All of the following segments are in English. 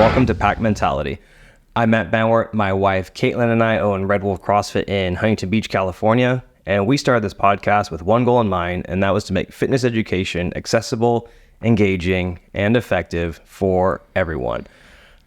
welcome to Pack Mentality. I'm Matt Banwart. My wife, Caitlin, and I own Red Wolf CrossFit in Huntington Beach, California. And we started this podcast with one goal in mind, and that was to make fitness education accessible, engaging, and effective for everyone.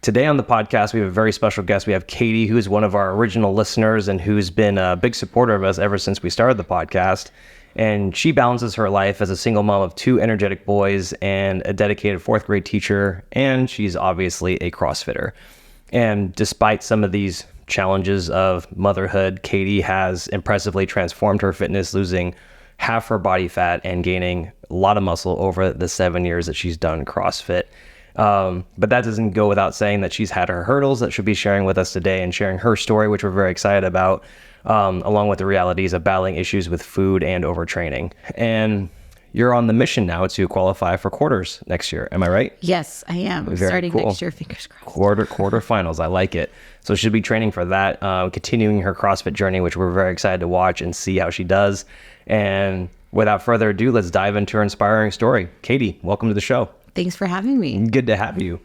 Today on the podcast, we have a very special guest. We have Katie, who is one of our original listeners and who's been a big supporter of us ever since we started the podcast. And she balances her life as a single mom of two energetic boys and a dedicated fourth grade teacher. And she's obviously a CrossFitter. And despite some of these challenges of motherhood, Katie has impressively transformed her fitness, losing half her body fat and gaining a lot of muscle over the 7 years that she's done CrossFit. But that doesn't go without saying that she's had her hurdles that she'll be sharing with us today and sharing her story, which we're very excited about, along with the realities of battling issues with food and overtraining. And you're on the mission now to qualify for quarters next year. Am I right? Yes, I am. Very starting cool. next year, fingers crossed. Quarterfinals. I like it. So she'll be training for that, continuing her CrossFit journey, which we're very excited to watch and see how she does. And without further ado, let's dive into her inspiring story. Katie, welcome to the show. Thanks for having me. Good to have you.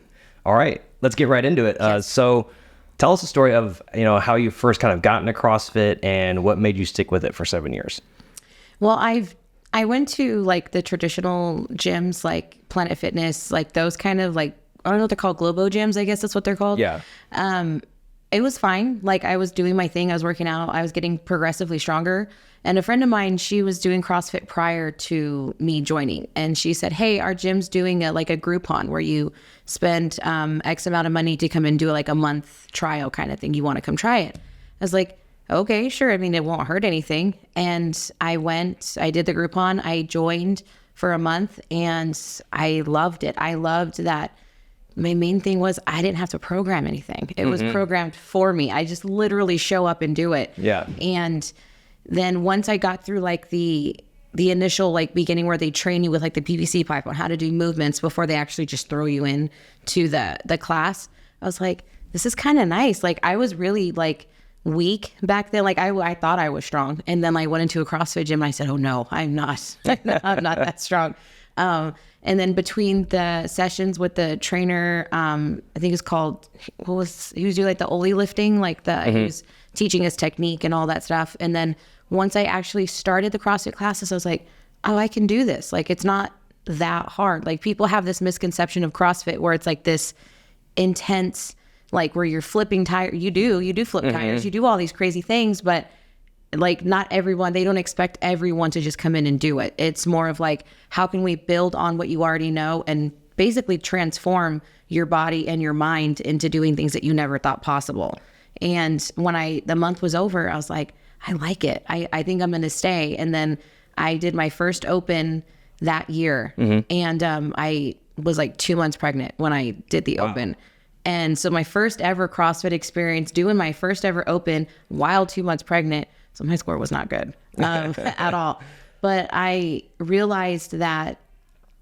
All right, let's get right into it. Yes. So tell us the story of, how you first kind of got into CrossFit and what made you stick with it for 7 years. Well, I went to like the traditional gyms, like Planet Fitness, like those kind of like, I don't know what they're called, Globo gyms, I guess that's what they're called. Yeah. It was fine. Like I was doing my thing. I was working out. I was getting progressively stronger. And a friend of mine, she was doing CrossFit prior to me joining. And she said, hey, our gym's doing a Groupon where you spend X amount of money to come and do like a month trial kind of thing. You want to come try it? I was like, okay, sure. I mean, it won't hurt anything. And I went, I did the Groupon. I joined for a month and I loved it. I loved that. My main thing was I didn't have to program anything. It was programmed for me. I just literally show up and do it. Yeah. And then once I got through like the initial like beginning where they train you with like the PVC pipe on how to do movements before they actually just throw you in to the class, I was like, this is kind of nice. Like I was really like weak back then. Like I thought I was strong. And then I went into a CrossFit gym and I said, oh no, I'm not. I'm not that strong. And then between the sessions with the trainer, I think it's called, he was doing like the Oli lifting, like he was teaching us technique and all that stuff. And then once I actually started the CrossFit classes, I was like, oh, I can do this. Like, it's not that hard. Like people have this misconception of CrossFit where it's like this intense, like where you're flipping tires. You do flip tires. You do all these crazy things, but like not everyone, they don't expect everyone to just come in and do it. It's more of like, how can we build on what you already know and basically transform your body and your mind into doing things that you never thought possible. And when the month was over, I was like, I like it. I think I'm going to stay. And then I did my first open that year. And I was like 2 months pregnant when I did the open. And so my first ever CrossFit experience, doing my first ever open while 2 months pregnant. So my score was not good at all. But I realized that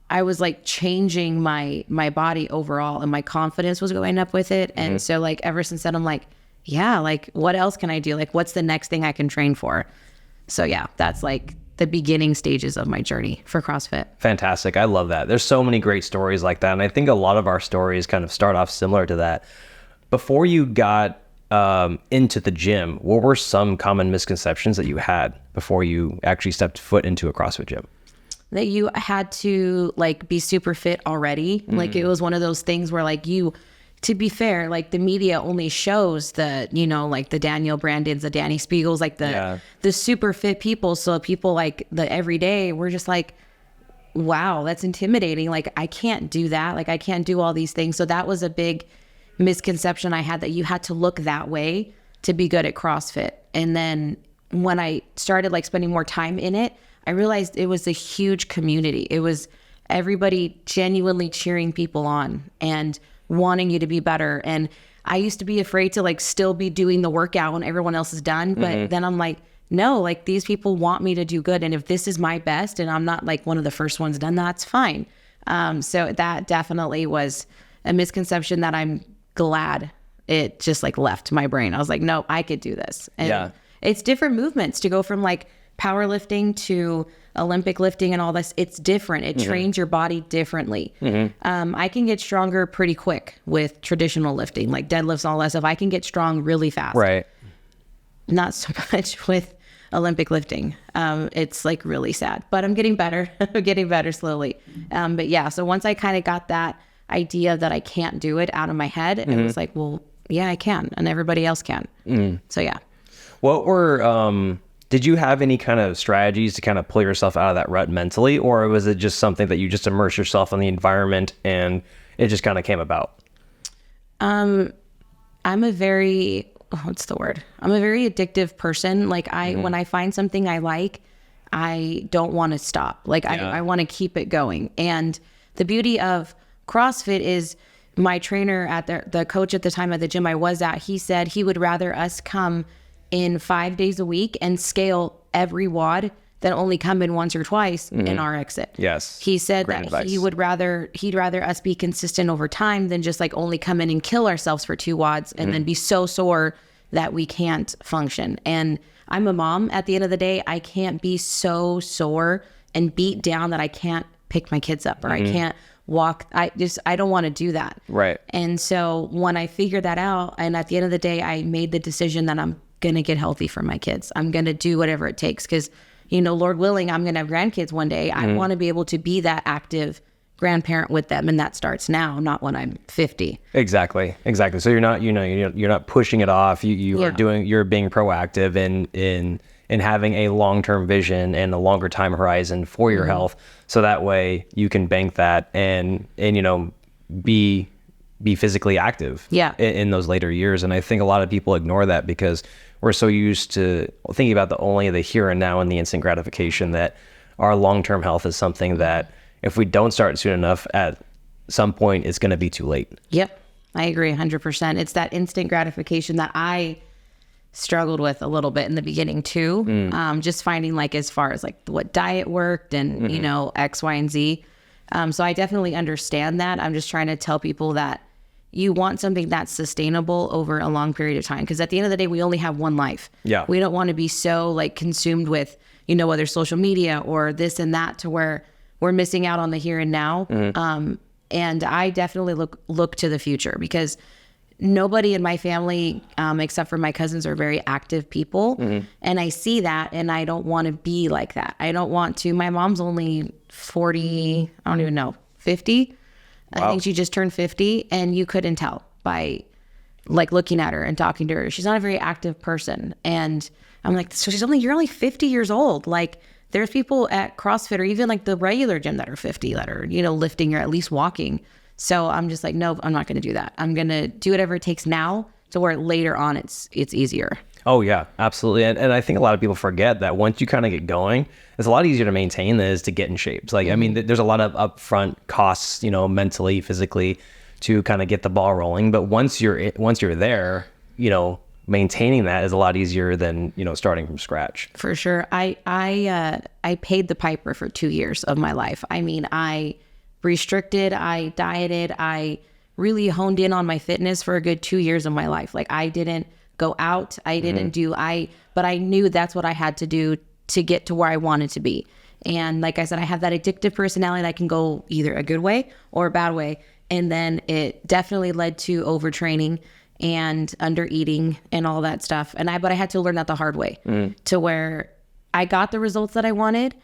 I was like changing my body overall and my confidence was going up with it. And so like ever since then, I'm like, yeah, like what else can I do? Like what's the next thing I can train for? So yeah, that's like the beginning stages of my journey for CrossFit. Fantastic. I love that. There's so many great stories like that. And I think a lot of our stories kind of start off similar to that. Before you got into the gym, what were some common misconceptions that you had before you actually stepped foot into a CrossFit gym? That you had to like be super fit already. Like it was one of those things where like to be fair, like the media only shows the, like the Daniel Brandons, the Danny Spiegels, like the super fit people. So people like the everyday, we're just like, wow, that's intimidating. Like I can't do that. Like I can't do all these things. So that was a big misconception I had, that you had to look that way to be good at CrossFit. And then when I started like spending more time in it, I realized it was a huge community. It was everybody genuinely cheering people on and wanting you to be better. And I used to be afraid to like still be doing the workout when everyone else is done. But then I'm like, no, like these people want me to do good. And if this is my best and I'm not like one of the first ones done, that's fine. So that definitely was a misconception that I'm glad it just like left my brain. I was like, no, I could do this. And it's different movements to go from like powerlifting to Olympic lifting and all this, it's different. It trains your body differently. I can get stronger pretty quick with traditional lifting, like deadlifts and all that stuff. I can get strong really fast. Right. Not so much with Olympic lifting. It's like really sad, but I'm getting better. I'm getting better slowly. But yeah, so once I kind of got that idea that I can't do it out of my head, it was like, well, yeah, I can, and everybody else can. So yeah. What were, did you have any kind of strategies to kind of pull yourself out of that rut mentally, or was it just something that you just immerse yourself in the environment and it just kind of came about? I'm a very, what's the word? I'm a very addictive person. Like when I find something I like, I don't want to stop. Like I want to keep it going. And the beauty of CrossFit is my trainer at the coach at the time at the gym I was at, he said he would rather us come in 5 days a week and scale every WOD than only come in once or twice in our exit. Yes. He said Great that advice. he'd rather us be consistent over time than just like only come in and kill ourselves for 2 WODs and then be so sore that we can't function. And I'm a mom at the end of the day. I can't be so sore and beat down that I can't pick my kids up or I can't walk. I don't want to do that. Right. And so when I figured that out, and at the end of the day, I made the decision that I'm going to get healthy for my kids. I'm going to do whatever it takes because, Lord willing, I'm going to have grandkids one day. I want to be able to be that active grandparent with them. And that starts now, not when I'm 50. Exactly. So you're not, you're not pushing it off. You're being proactive in having a long-term vision and a longer time horizon for your health. So that way you can bank that and be physically active in those later years. And I think a lot of people ignore that because we're so used to thinking about only the here and now and the instant gratification that our long-term health is something that if we don't start soon enough, at some point it's going to be too late. Yep. I agree 100%. It's that instant gratification that I struggled with a little bit in the beginning too. Just finding like as far as like what diet worked and, X, Y, and Z. So I definitely understand that. I'm just trying to tell people that you want something that's sustainable over a long period of time. Because at the end of the day, we only have one life. Yeah. We don't want to be so like consumed with, whether social media or this and that to where we're missing out on the here and now. And I definitely look to the future because nobody in my family, except for my cousins, are very active people. And I see that and I don't want to be like that. I don't want to. My mom's only 40, I don't even know, 50. Wow. I think she just turned 50 and you couldn't tell by like looking at her and talking to her. She's not a very active person. And I'm like, so you're only 50 years old. Like there's people at CrossFit or even like the regular gym that are 50 that are, lifting or at least walking. So I'm just like, no, I'm not going to do that. I'm going to do whatever it takes now to where later on it's easier. Oh yeah, absolutely. And I think a lot of people forget that once you kind of get going, it's a lot easier to maintain than it is to get in shape. It's like, I mean, there's a lot of upfront costs, mentally, physically to kind of get the ball rolling. But once you're there, maintaining that is a lot easier than, starting from scratch. For sure. I paid the piper for 2 years of my life. I mean, I restricted, I dieted, I really honed in on my fitness for a good 2 years of my life. Like I didn't go out, I didn't but I knew that's what I had to do to get to where I wanted to be. And like I said, I have that addictive personality that can go either a good way or a bad way. And then it definitely led to overtraining and under eating and all that stuff. But I had to learn that the hard way to where I got the results that I wanted,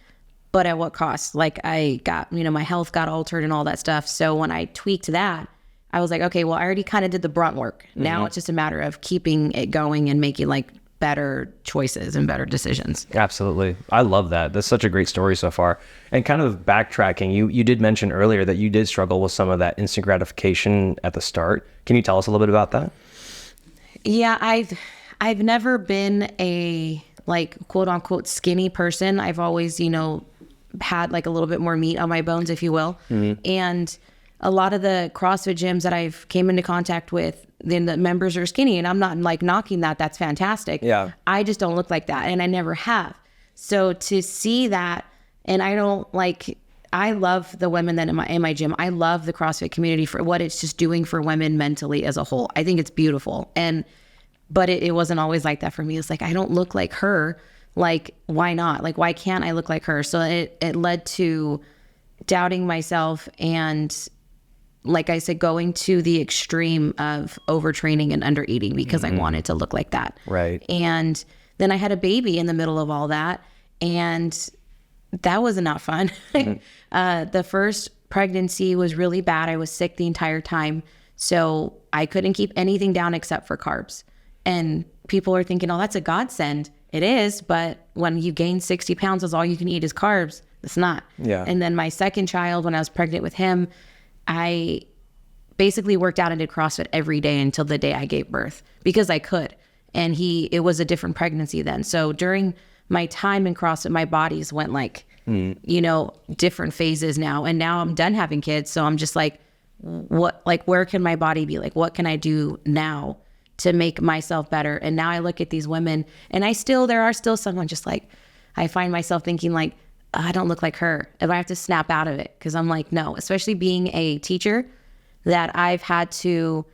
but at what cost? Like I got, my health got altered and all that stuff. So when I tweaked that, I was like, okay, well, I already kind of did the brunt work. Now it's just a matter of keeping it going and making like better choices and better decisions. Absolutely. I love that. That's such a great story so far. And kind of backtracking, you did mention earlier that you did struggle with some of that instant gratification at the start. Can you tell us a little bit about that? Yeah, I've never been a like quote unquote skinny person. I've always, had like a little bit more meat on my bones, if you will. And a lot of the CrossFit gyms that I've came into contact with, then the members are skinny, and I'm not like knocking that. That's fantastic. Yeah. I just don't look like that, and I never have. So to see that, and I love the women that in my gym. I love the CrossFit community for what it's just doing for women mentally as a whole. I think it's beautiful. But it wasn't always like that for me. It's like, I don't look like her. Like, why not? Like, why can't I look like her? So it led to doubting myself and, like I said, going to the extreme of overtraining and under eating because I wanted to look like that. Right. And then I had a baby in the middle of all that, and that was not fun. The first pregnancy was really bad. I was sick the entire time. So I couldn't keep anything down except for carbs. And people are thinking, oh, that's a godsend. It is, but when you gain 60 pounds, that's all you can eat is carbs. It's not. Yeah. And then my second child, when I was pregnant with him, I basically worked out and did CrossFit every day until the day I gave birth because I could. And it was a different pregnancy then. So during my time in CrossFit, my bodies went like, different phases now. And now I'm done having kids. So I'm just like, where can my body be? Like, what can I do now to make myself better? And now I look at these women and there are still someone just like, I find myself thinking like, I don't look like her. If I have to snap out of it, because I'm like, no, especially being a teacher, that I've had to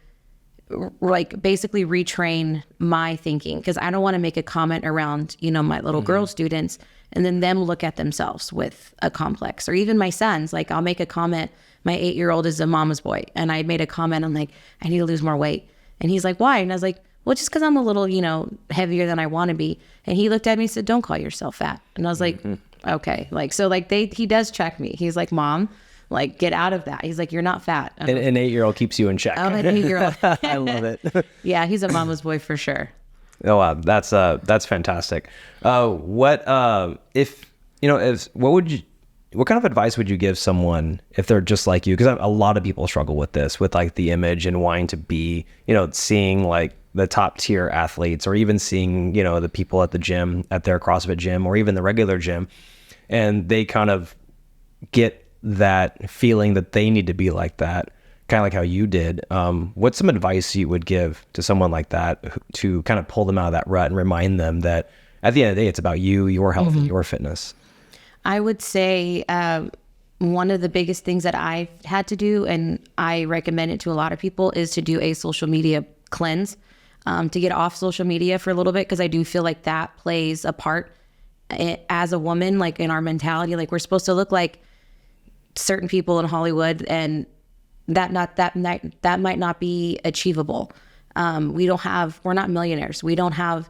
like basically retrain my thinking, because I don't want to make a comment around, my little girl students and then them look at themselves with a complex, or even my sons. Like, I'll make a comment. My 8-year-old is a mama's boy. And I made a comment. I'm like, I need to lose more weight. And he's like, why? And I was like, well, just because I'm a little, heavier than I want to be. And he looked at me and said, don't call yourself fat. And I was like, okay. Like, so like he does check me. He's like, Mom, like, get out of that. He's like, you're not fat. An 8-year-old keeps you in check. Oh, an 8-year-old. I love it. Yeah, he's a mama's boy for sure. Oh, wow. That's fantastic. What kind of advice would you give someone if they're just like you? Because a lot of people struggle with this, with like the image and wanting to be, seeing like the top tier athletes, or even seeing, the people at the gym, at their CrossFit gym, or even the regular gym. And they kind of get that feeling that they need to be like that, kind of like how you did. What's some advice you would give to someone like that to kind of pull them out of that rut and remind them that at the end of the day, it's about you, your health, and your fitness? I would say one of the biggest things that I've had to do, and I recommend it to a lot of people, is to do a social media cleanse, to get off social media for a little bit, because I do feel like that plays a part as a woman, like in our mentality. Like, we're supposed to look like certain people in Hollywood, and that might not be achievable. We're not millionaires. We don't have,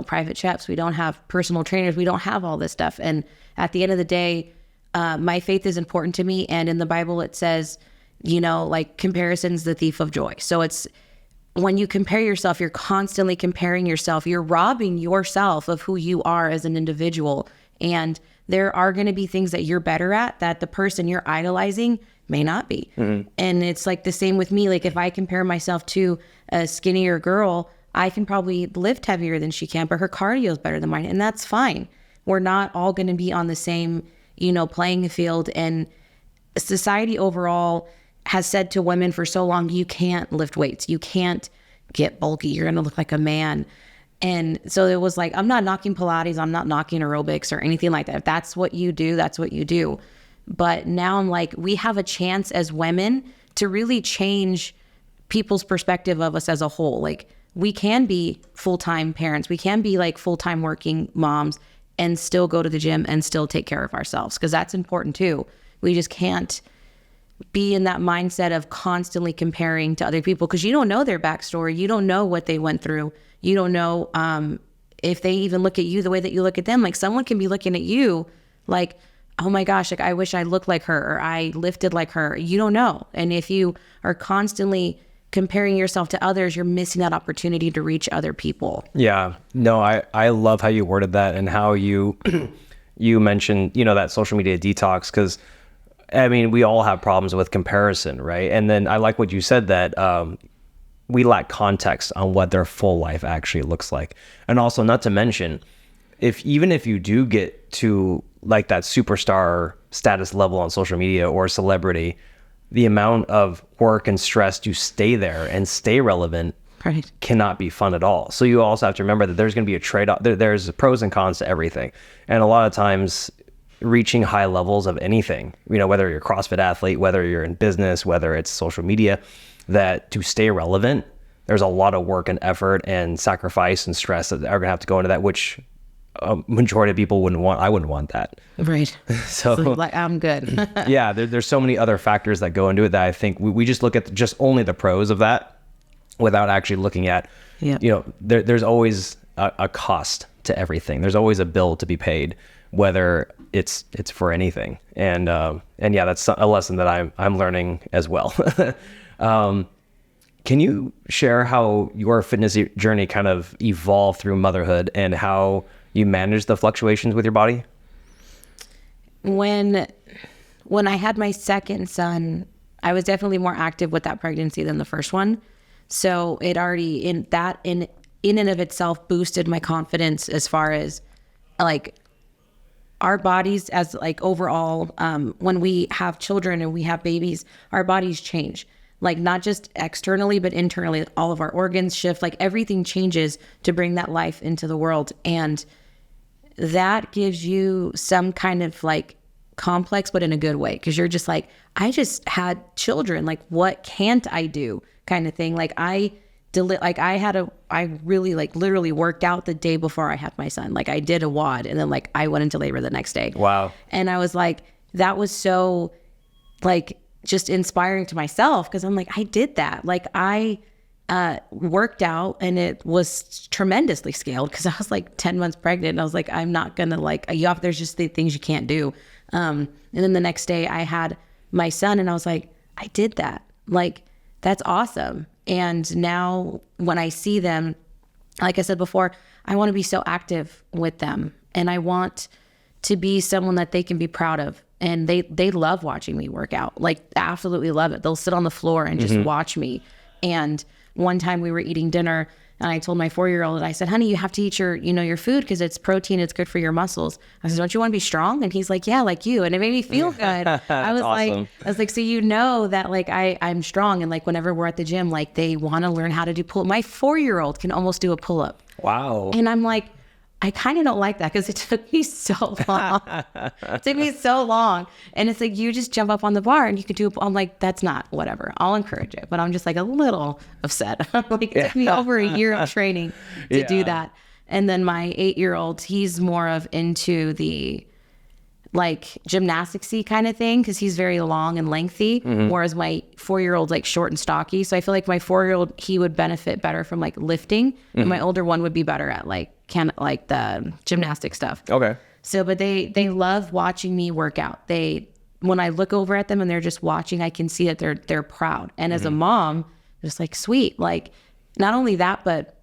private chefs. We don't have personal trainers. We don't have all this stuff. And at the end of the day, my faith is important to me. And in the Bible, it says, like, comparison's the thief of joy. So it's, when you compare yourself, you're constantly comparing yourself. You're robbing yourself of who you are as an individual. And there are going to be things that you're better at that the person you're idolizing may not be. And it's like the same with me. Like, if I compare myself to a skinnier girl, I can probably lift heavier than she can, but her cardio is better than mine. And that's fine. We're not all going to be on the same, playing field. And society overall has said to women for so long, you can't lift weights. You can't get bulky. You're going to look like a man. And so it was like, I'm not knocking Pilates. I'm not knocking aerobics or anything like that. If that's what you do, that's what you do. But now I'm like, we have a chance as women to really change people's perspective of us as a whole. Like, we can be full-time parents. We can be like full-time working moms and still go to the gym and still take care of ourselves, because that's important too. We just can't be in that mindset of constantly comparing to other people, because you don't know their backstory. You don't know what they went through. You don't know if they even look at you the way that you look at them. Like, someone can be looking at you like, oh my gosh, like, I wish I looked like her, or I lifted like her. You don't know. And if you are constantly comparing yourself to others, you're missing that opportunity to reach other people. Yeah, no, I love how you worded that, and how you you mentioned, that social media detox, because I mean, we all have problems with comparison, right? And then I like what you said, that we lack context on what their full life actually looks like. And also, not to mention, even if you do get to like that superstar status level on social media or celebrity, the amount of work and stress to stay there and stay relevant cannot be fun at all. So you also have to remember that there's going to be a trade-off. There's pros and cons to everything. And a lot of times, reaching high levels of anything, whether you're a CrossFit athlete, whether you're in business, whether it's social media, that to stay relevant, there's a lot of work and effort and sacrifice and stress that are going to have to go into that, which a majority of people I wouldn't want that. Right. So like, I'm good. yeah, there's so many other factors that go into it that I think we just look at just only the pros of that without actually looking at, Yeah. there's always a cost to everything. There's always a bill to be paid, whether it's for anything. And yeah, that's a lesson that I'm learning as well. Can you share how your fitness journey kind of evolved through motherhood and how you manage the fluctuations with your body? When I had my second son, I was definitely more active with that pregnancy than the first one. So it already in and of itself boosted my confidence as far as like our bodies as like overall, when we have children and we have babies, our bodies change. Like not just externally, but internally, all of our organs shift, like everything changes to bring that life into the world. And that gives you some kind of like complex, but in a good way. Cause you're just like, I just had children. Like, what can't I do kind of thing? Like I really like literally worked out the day before I had my son. Like I did a WOD and then like I went into labor the next day. Wow. And I was like, that was so like just inspiring to myself. Cause I'm like, I did that. Like I worked out and it was tremendously scaled because I was like 10 months pregnant and I was like, I'm not gonna like, there's just the things you can't do. And then the next day I had my son and I was like, I did that. Like, that's awesome. And now when I see them, like I said before, I want to be so active with them and I want to be someone that they can be proud of. And they love watching me work out, like absolutely love it. They'll sit on the floor and just watch me. And one time we were eating dinner and I told my 4-year-old, and I said, honey, you have to eat your food because it's protein. It's good for your muscles. I said, don't you want to be strong? And he's like, yeah, like you. And it made me feel good. I was awesome. like, so that like I'm strong. And like whenever we're at the gym, like they want to learn how to do pull. My 4-year-old can almost do a pull-up. Wow. And I'm like, I kind of don't like that because it took me so long. It took me so long. And it's like, you just jump up on the bar and you could do it. I'm like, that's not whatever. I'll encourage it. But I'm just like a little upset. Like it took me over a year of training to do that. And then my 8-year-old, he's more of into the like gymnastics-y kind of thing because he's very long and lengthy, whereas my 4-year-old's like short and stocky. So I feel like my 4-year-old, he would benefit better from like lifting, and my older one would be better at like the gymnastic stuff. Okay. So, but they love watching me work out. When I look over at them and they're just watching, I can see that they're proud. And as a mom, just like sweet, like not only that, but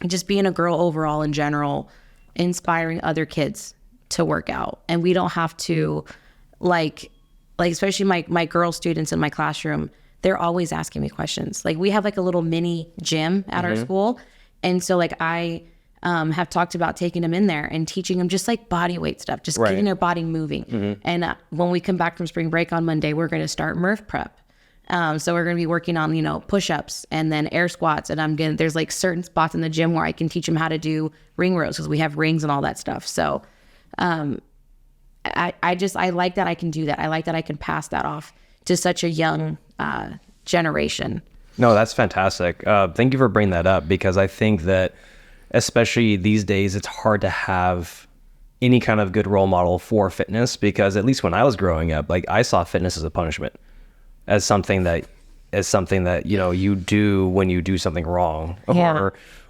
just being a girl overall in general, inspiring other kids to work out. And we don't have to like especially my girl students in my classroom, they're always asking me questions. Like we have like a little mini gym at our school. And so like I have talked about taking them in there and teaching them just like body weight stuff, just getting their body moving. And when we come back from spring break on Monday, we're going to start Murph prep. So we're going to be working on, push-ups and then air squats. And there's like certain spots in the gym where I can teach them how to do ring rows because we have rings and all that stuff. So I like that I can do that. I like that I can pass that off to such a young generation. No, that's fantastic. Thank you for bringing that up because I think that especially these days, it's hard to have any kind of good role model for fitness because at least when I was growing up, like I saw fitness as a punishment, as something that you do when you do something wrong,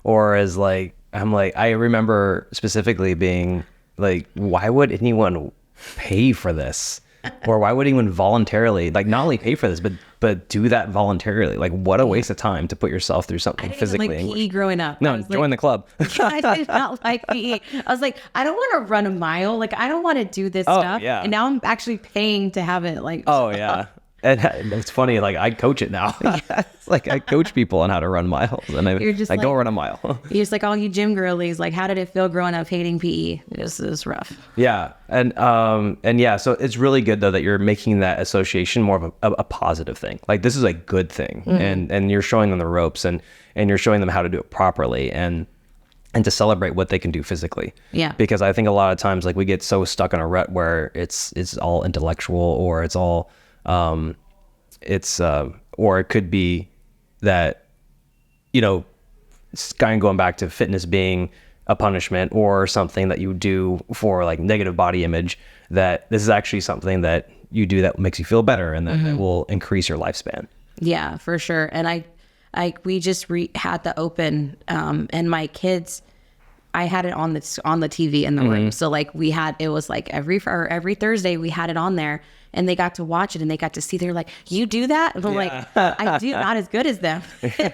or as like I remember specifically being like, why would anyone pay for this? Or why would anyone voluntarily, like not only pay for this, but do that voluntarily? Like what a waste of time to put yourself through something physically. I didn't like PE growing up. No, join the club. I did not like PE. I was like, I don't want to run a mile. Like I don't want to do this stuff. Yeah. And now I'm actually paying to have it like. Oh yeah. And it's funny, like I coach it now. It's like I coach people on how to run miles, and I don't run a mile. You're just like all you gym girlies. Like, how did it feel growing up hating PE? It was rough. Yeah, and yeah, so it's really good though that you're making that association more of a positive thing. Like this is a good thing, and you're showing them the ropes, and you're showing them how to do it properly, and to celebrate what they can do physically. Yeah. Because I think a lot of times, like we get so stuck in a rut where it's all intellectual or it's all or it could be that, kind of going back to fitness being a punishment or something that you do for like negative body image, that this is actually something that you do that makes you feel better and that will increase your lifespan. Yeah, for sure. And we just had the open, and my kids, I had it on the TV in the room. So like it was like every Thursday we had it on there, and they got to watch it and they got to see, they're like, you do that? And I'm like, I do, not as good as them,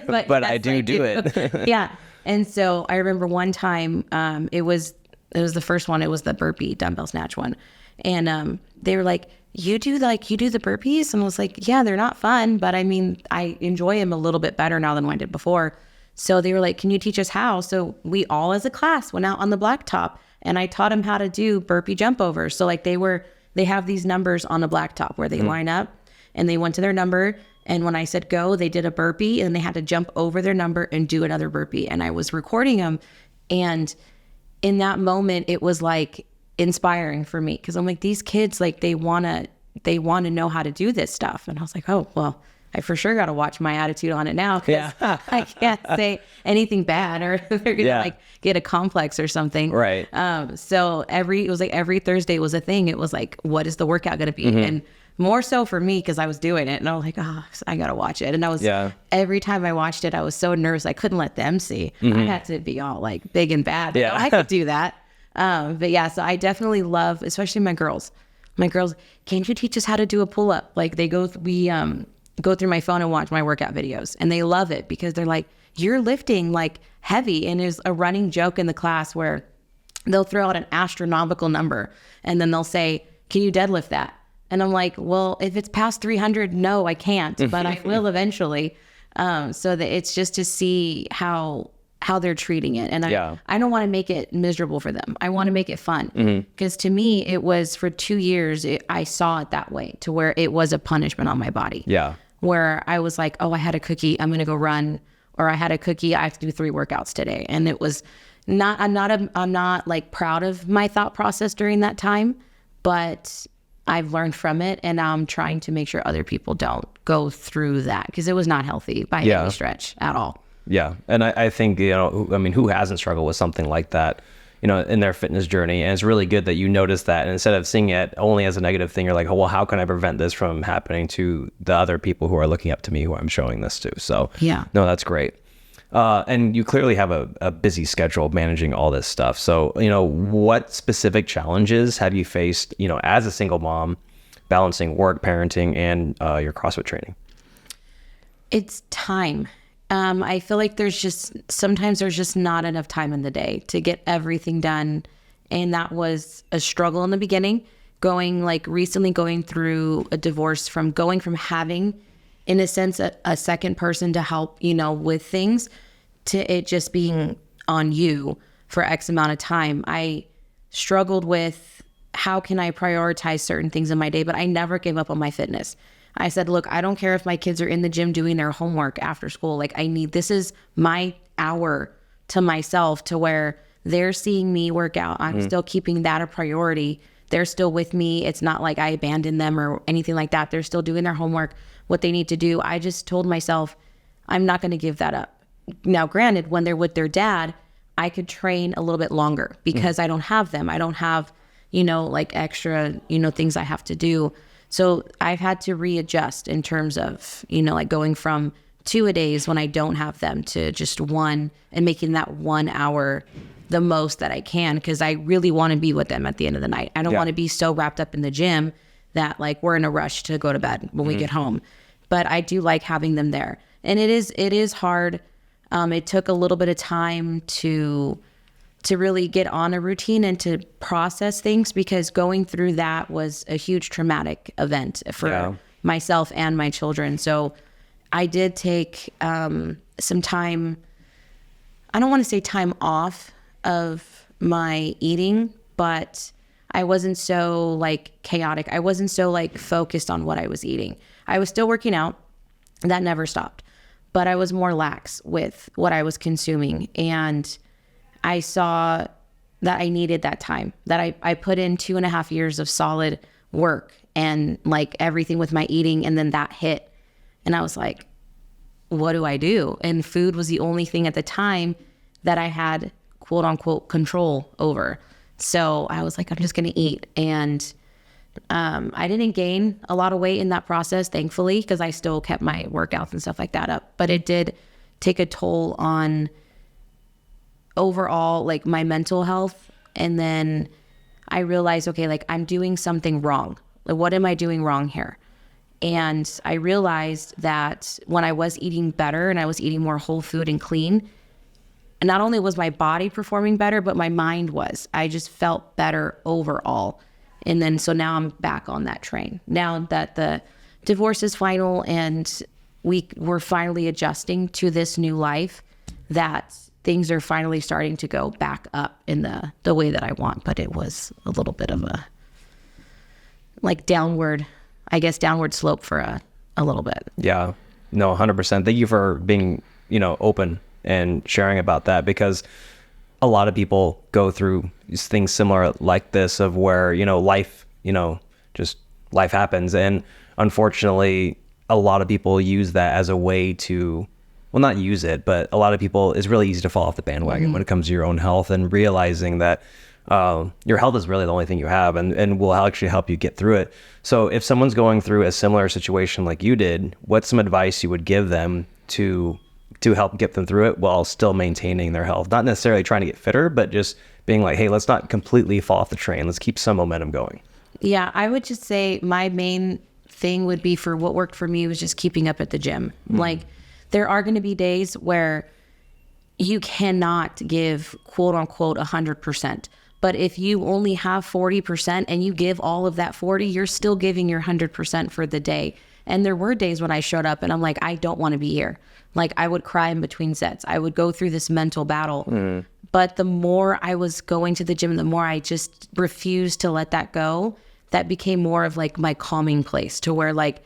but I do it. Yeah. And so I remember one time, it was the first one. It was the burpee dumbbell snatch one. And, they were like, you do the burpees? And I was like, yeah, they're not fun, but I mean, I enjoy them a little bit better now than I did before. So they were like, can you teach us how? So we all as a class went out on the blacktop and I taught them how to do burpee jump overs. So like they have these numbers on the blacktop where they line up and they went to their number. And when I said go, they did a burpee and they had to jump over their number and do another burpee. And I was recording them. And in that moment, it was like inspiring for me. Cause I'm like, these kids, like they want to know how to do this stuff. And I was like, oh, well, I for sure got to watch my attitude on it now. Cause I can't say anything bad or they're going to like get a complex or something. Right. So it was like every Thursday was a thing. It was like, what is the workout going to be? And more so for me, cause I was doing it and I was like, oh, I got to watch it. And I was, every time I watched it, I was so nervous. I couldn't let them see. I had to be all like big and bad. Yeah. I could do that. But yeah, so I definitely love, especially my girls, can't you teach us how to do a pull-up? Like we go through my phone and watch my workout videos and they love it because they're like, you're lifting like heavy. And there's a running joke in the class where they'll throw out an astronomical number and then they'll say, can you deadlift that? And I'm like, well, if it's past 300, no, I can't, but I will eventually. So that it's just to see how they're treating it. And I don't want to make it miserable for them. I want to make it fun. Because to me, it was for 2 years, I saw it that way to where it was a punishment on my body. Yeah. Where I was like, oh, I had a cookie, I'm going to go run. Or I had a cookie, I have to do 3 workouts today. And it was I'm not like proud of my thought process during that time, but I've learned from it. And now I'm trying to make sure other people don't go through that because it was not healthy by any stretch at all. Yeah. And I think, who hasn't struggled with something like that, in their fitness journey? And it's really good that you notice that. And instead of seeing it only as a negative thing, you're like, oh, well, how can I prevent this from happening to the other people who are looking up to me, who I'm showing this to? So no, that's great. And you clearly have a busy schedule managing all this stuff. So, what specific challenges have you faced, as a single mom, balancing work, parenting, and your CrossFit training? It's time. I feel like sometimes there's just not enough time in the day to get everything done. And that was a struggle in the beginning, recently going through a divorce, from having, in a sense, a second person to help, with things, to it just being on you for X amount of time. I struggled with how can I prioritize certain things in my day, but I never gave up on my fitness. I said, look, I don't care if my kids are in the gym doing their homework after school. Like this is my hour to myself, to where they're seeing me work out. I'm still keeping that a priority. They're still with me. It's not like I abandoned them or anything like that. They're still doing their homework, what they need to do. I just told myself, I'm not going to give that up. Now, granted, when they're with their dad, I could train a little bit longer because I don't have them. I don't have, extra, things I have to do. So I've had to readjust in terms of, going from 2 a days when I don't have them to just 1, and making that 1 hour the most that I can, because I really want to be with them at the end of the night. I don't want to be so wrapped up in the gym that we're in a rush to go to bed when we get home. But I do like having them there. And it is hard. It took a little bit of time to really get on a routine and to process things, because going through that was a huge traumatic event for myself and my children. So I did take some time, I don't want to say time off of my eating, but I wasn't so chaotic. I wasn't so focused on what I was eating. I was still working out. That never stopped. But I was more lax with what I was consuming. And I saw that I needed that time, that I put in 2.5 years of solid work and everything with my eating. And then that hit. And I was like, what do I do? And food was the only thing at the time that I had quote unquote control over. So I was like, I'm just going to eat. And I didn't gain a lot of weight in that process, thankfully, because I still kept my workouts and stuff like that up. But it did take a toll on overall, like my mental health. And then I realized, okay, like I'm doing something wrong. Like, what am I doing wrong here? And I realized that when I was eating better and I was eating more whole food and clean, and not only was my body performing better, but my mind was. I just felt better overall. And then so now I'm back on that train. Now that the divorce is final and we're finally adjusting to this new life, that things are finally starting to go back up in the way that I want. But it was a little bit of a like downward slope for a little bit. Yeah, no, 100%. Thank you for being, open and sharing about that, because a lot of people go through things similar like this of where, life, just life happens. And unfortunately, a lot of people use that as a way to, well, not use it, but a lot of people, it's really easy to fall off the bandwagon when it comes to your own health, and realizing that your health is really the only thing you have, and will actually help you get through it. So if someone's going through a similar situation like you did, what's some advice you would give them to help get them through it while still maintaining their health? Not necessarily trying to get fitter, but just being like, hey, let's not completely fall off the train. Let's keep some momentum going. Yeah, I would just say my main thing would be, for what worked for me was just keeping up at the gym. Like, there are going to be days where you cannot give quote unquote 100%. But if you only have 40% and you give all of that 40, you're still giving your 100% for the day. And there were days when I showed up and I'm like, I don't want to be here. Like, I would cry in between sets. I would go through this mental battle. But the more I was going to the gym, the more I just refused to let that go. That became more of like my calming place, to where like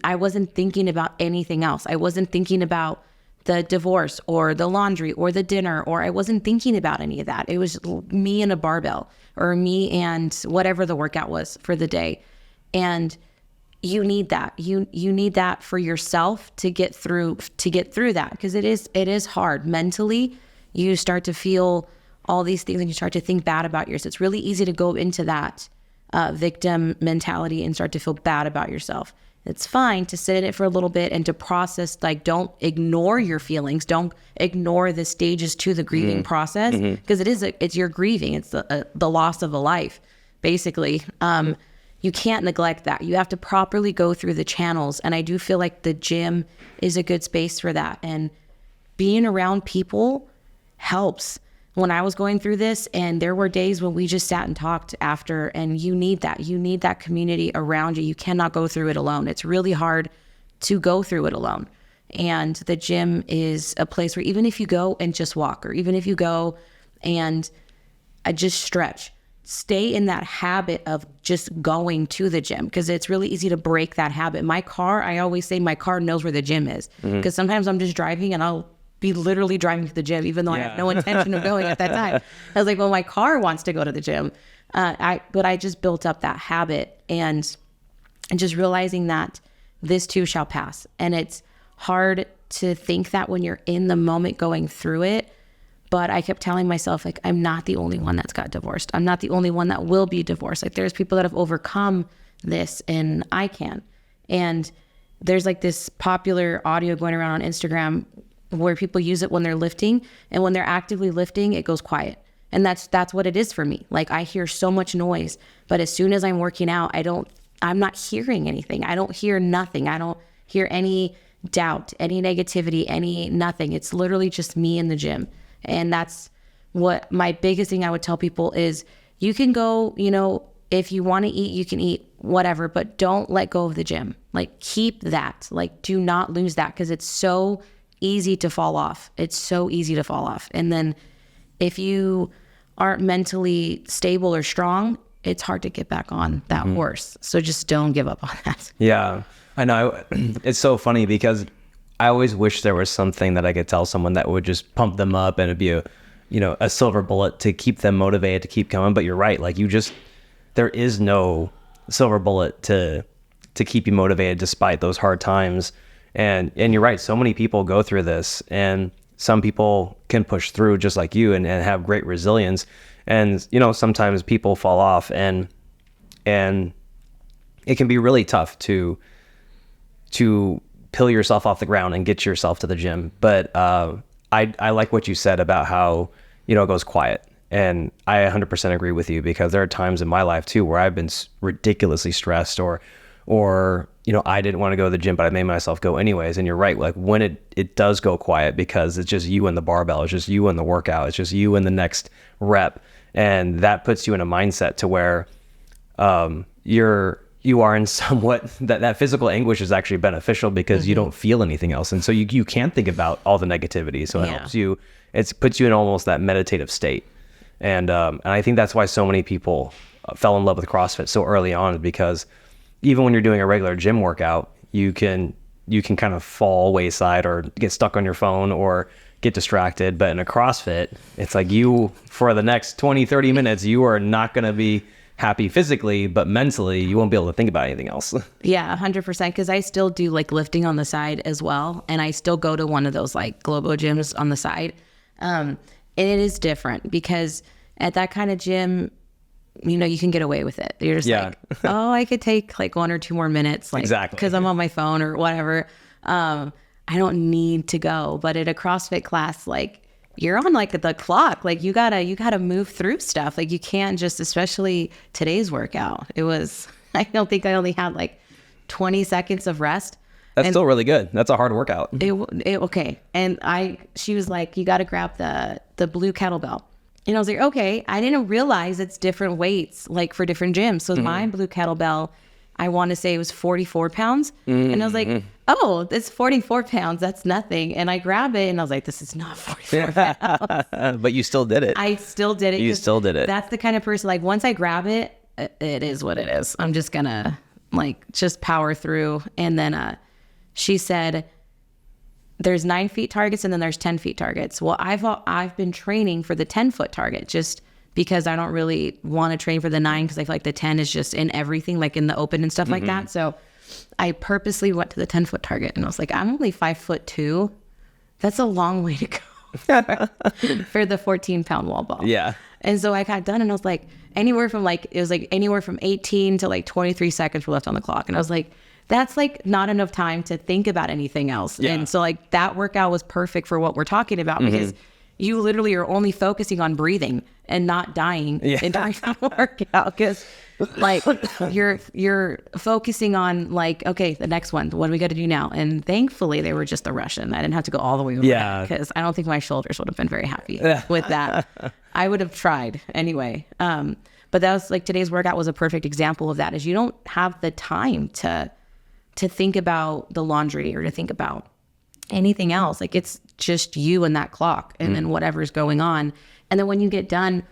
I wasn't thinking about anything else. I wasn't thinking about the divorce or the laundry or the dinner, or I wasn't thinking about any of that. It was me and a barbell, or me and whatever the workout was for the day. And you need that. You need that for yourself to get through that, because it is hard mentally. You start to feel all these things and you start to think bad about yourself. It's really easy to go into that victim mentality and start to feel bad about yourself. It's fine to sit in it for a little bit and to process. Like, don't ignore your feelings. Don't ignore the stages to the grieving process, because it's your grieving. It's the loss of a life, basically. You can't neglect that. You have to properly go through the channels. And I do feel like the gym is a good space for that. And being around people helps. When I was going through this, and there were days when we just sat and talked after, and you need that. You need that community around you. You cannot go through it alone. It's really hard to go through it alone. And the gym is a place where even if you go and just walk, or even if you go and just stretch, stay in that habit of just going to the gym, because it's really easy to break that habit. I always say my car knows where the gym is, because sometimes I'm just driving and I'll be literally driving to the gym, even though I have no intention of going at that time. I was like, well, my car wants to go to the gym. But I just built up that habit, and just realizing that this too shall pass. And it's hard to think that when you're in the moment going through it. But I kept telling myself, like, I'm not the only one that's got divorced. I'm not the only one that will be divorced. Like, there's people that have overcome this, and I can. And there's like this popular audio going around on Instagram where people use it when they're lifting, and when they're actively lifting, it goes quiet. And that's what it is for me. Like, I hear so much noise, but as soon as I'm working out, I'm not hearing anything. I don't hear nothing. I don't hear any doubt, any negativity, any nothing. It's literally just me in the gym. And that's what my biggest thing I would tell people is, you can go, if you want to eat, you can eat whatever, but don't let go of the gym. Like, keep that. Like, do not lose that, because it's so easy to fall off. It's so easy to fall off. And then if you aren't mentally stable or strong, it's hard to get back on that horse. So just don't give up on that. Yeah, I know. It's so funny, because I always wish there was something that I could tell someone that would just pump them up, and it'd be a silver bullet to keep them motivated to keep coming. But you're right. Like, there is no silver bullet to keep you motivated despite those hard times. And you're right. So many people go through this, and some people can push through just like you and have great resilience. And, you know, sometimes people fall off and it can be really tough to peel yourself off the ground and get yourself to the gym. But I like what you said about how, you know, it goes quiet. And I 100% agree with you, because there are times in my life too where I've been ridiculously stressed or, you know, I didn't want to go to the gym, but I made myself go anyways. And you're right. Like when it does go quiet, because it's just you and the barbell, it's just you and the workout, it's just you and the next rep. And that puts you in a mindset to where, you are in somewhat that physical anguish is actually beneficial, because you don't feel anything else. And so you can't think about all the negativity. So it helps you, it puts you in almost that meditative state. And I think that's why so many people fell in love with CrossFit so early on, because even when you're doing a regular gym workout, you can kind of fall wayside or get stuck on your phone or get distracted. But in a CrossFit, it's like you, for the next 20, 30 minutes, you are not going to be happy physically, but mentally you won't be able to think about anything else. Yeah, 100%. Because I still do like lifting on the side as well. And I still go to one of those like Globo gyms on the side. And it is different, because at that kind of gym, you know, you can get away with it. You're just like, oh, I could take like 1 or 2 more minutes, like, exactly, because I'm on my phone or whatever. I don't need to go. But at a CrossFit class, like, you're on like the clock. Like you gotta move through stuff. Like you can't just, especially today's workout. It was, I don't think I only had like 20 seconds of rest. That's still really good. That's a hard workout. Okay. And she was like, you got to grab the blue kettlebell. And I was like, okay. I didn't realize it's different weights, like for different gyms. So my blue kettlebell, I want to say it was 44 pounds. And I was like, oh, it's 44 pounds. That's nothing. And I grab it and I was like, this is not 44 pounds. But you still did it. I still did it. You still did it. That's the kind of person, like once I grab it, it is what it is. I'm just going to like just power through. And then she said, there's 9 feet targets and then there's 10 feet targets. Well, I've been training for the 10-foot target just because I don't really want to train for the 9, because I feel like the 10 is just in everything, like in the open and stuff like that. So I purposely went to the 10-foot target, and I was like, I'm only 5'2". That's a long way to go for the 14-pound wall ball. Yeah. And so I got done and I was like, anywhere from 18 to like 23 seconds were left on the clock. And I was like, that's like not enough time to think about anything else. Yeah. And so like that workout was perfect for what we're talking about, because you literally are only focusing on breathing and not dying in the workout. Because like you're focusing on like, okay, the next one, what do we got to do now? And thankfully they were just a Russian. I didn't have to go all the way over because I don't think my shoulders would have been very happy with that. I would have tried anyway. But that was like, today's workout was a perfect example of that, is you don't have the time to think about the laundry or to think about anything else. Like it's just you and that clock and then whatever's going on. And then when you get done,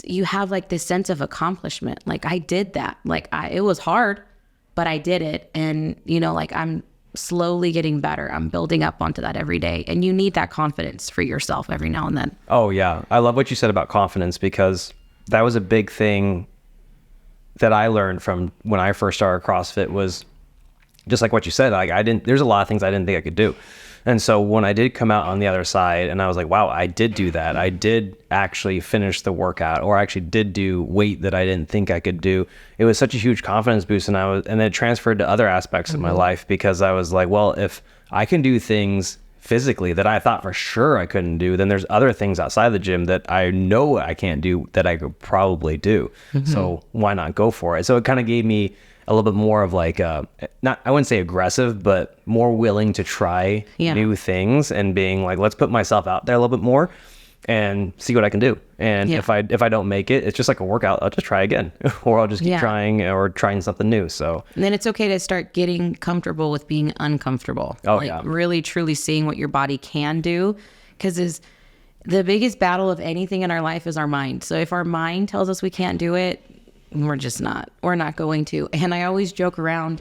you have like this sense of accomplishment. Like I did that. Like it was hard, but I did it. And you know, like I'm slowly getting better. I'm building up onto that every day. And you need that confidence for yourself every now and then. Oh yeah. I love what you said about confidence, because that was a big thing that I learned from when I first started CrossFit. Was just like what you said, like there's a lot of things I didn't think I could do. And so when I did come out on the other side and I was like, wow, I did do that. I did actually finish the workout, or I actually did do weight that I didn't think I could do. It was such a huge confidence boost. And then it transferred to other aspects of my life, because I was like, well, if I can do things physically that I thought for sure I couldn't do, then there's other things outside the gym that I know I can't do that I could probably do. So why not go for it? So it kind of gave me a little bit more of like, I wouldn't say aggressive, but more willing to try new things and being like, let's put myself out there a little bit more and see what I can do. And if I don't make it, it's just like a workout. I'll just try again, or I'll just keep trying, or trying something new. So and then it's okay to start getting comfortable with being uncomfortable. Really truly seeing what your body can do, because the biggest battle of anything in our life is our mind. So if our mind tells us we can't do it, we're not going to. And I always joke around,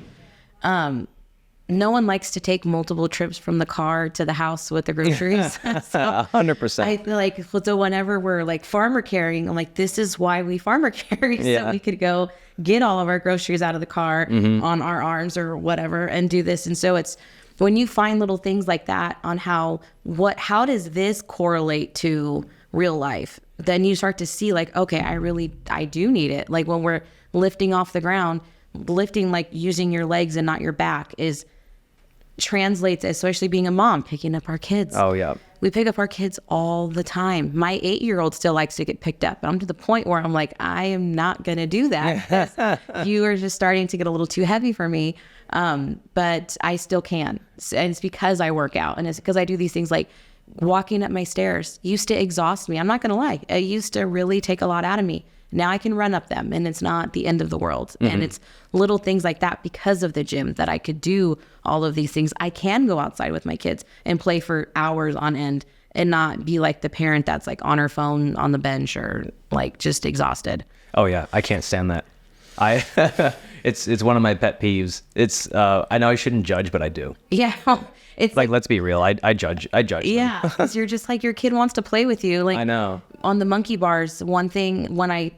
no one likes to take multiple trips from the car to the house with the groceries. So 100%. I feel like, so whenever we're like farmer carrying, I'm like, this is why we farmer carry. So we could go get all of our groceries out of the car on our arms or whatever and do this. And so when you find little things like that on how does this correlate to real life, then you start to see like, okay, I do need it. Like when we're lifting off the ground, lifting, like using your legs and not your back translates, especially being a mom, picking up our kids. Oh yeah. We pick up our kids all the time. My 8-year-old still likes to get picked up. I'm to the point where I'm like, I am not going to do that. You are just starting to get a little too heavy for me. But I still can. And it's because I work out, and it's because I do these things like walking up my stairs used to exhaust me. I'm not going to lie. It used to really take a lot out of me. Now I can run up them and it's not the end of the world. And it's little things like that because of the gym that I could do all of these things. I can go outside with my kids and play for hours on end and not be like the parent that's like on her phone on the bench or like just exhausted. Oh yeah. I can't stand that. It's one of my pet peeves. I know I shouldn't judge, but I do. Yeah. It's like, let's be real. I judge. Yeah. Because you're just like, your kid wants to play with you. Like, I know. On the monkey bars, one thing when I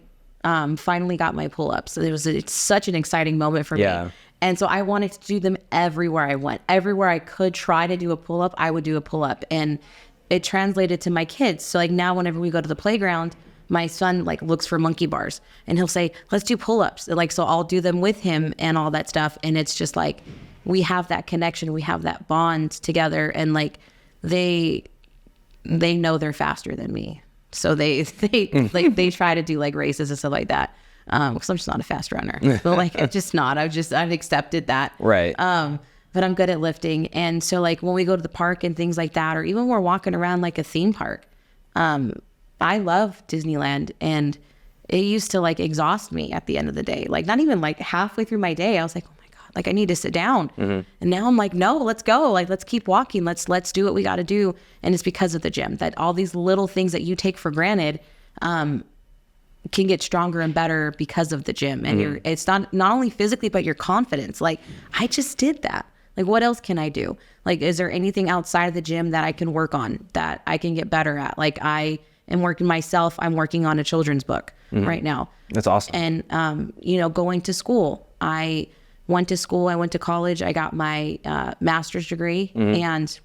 finally got my pull-ups, it's such an exciting moment for me. And so I wanted to do them everywhere I went. Everywhere I could try to do a pull-up, I would do a pull-up. And it translated to my kids. So like now whenever we go to the playground, my son like looks for monkey bars and he'll say, let's do pull-ups. Like, so I'll do them with him and all that stuff. And it's just like, we have that connection, we have that bond together, and like they know they're faster than me, so they like they try to do like races and stuff like that. Because I'm just not a fast runner, but like it's just not. I've accepted that, right? But I'm good at lifting, and so like when we go to the park and things like that, or even when we're walking around like a theme park, I love Disneyland, and it used to like exhaust me at the end of the day. Like not even like halfway through my day, I was like, like I need to sit down. And now I'm like, no, let's go. Like, let's keep walking. Let's do what we got to do. And it's because of the gym that all these little things that you take for granted, can get stronger and better because of the gym. And it's not only physically, but your confidence. Like, I just did that. Like, what else can I do? Like, is there anything outside of the gym that I can work on, that I can get better at? Like, I am working myself. I'm working on a children's book right now. That's awesome. And, going to school, I went to college. I got my master's degree. And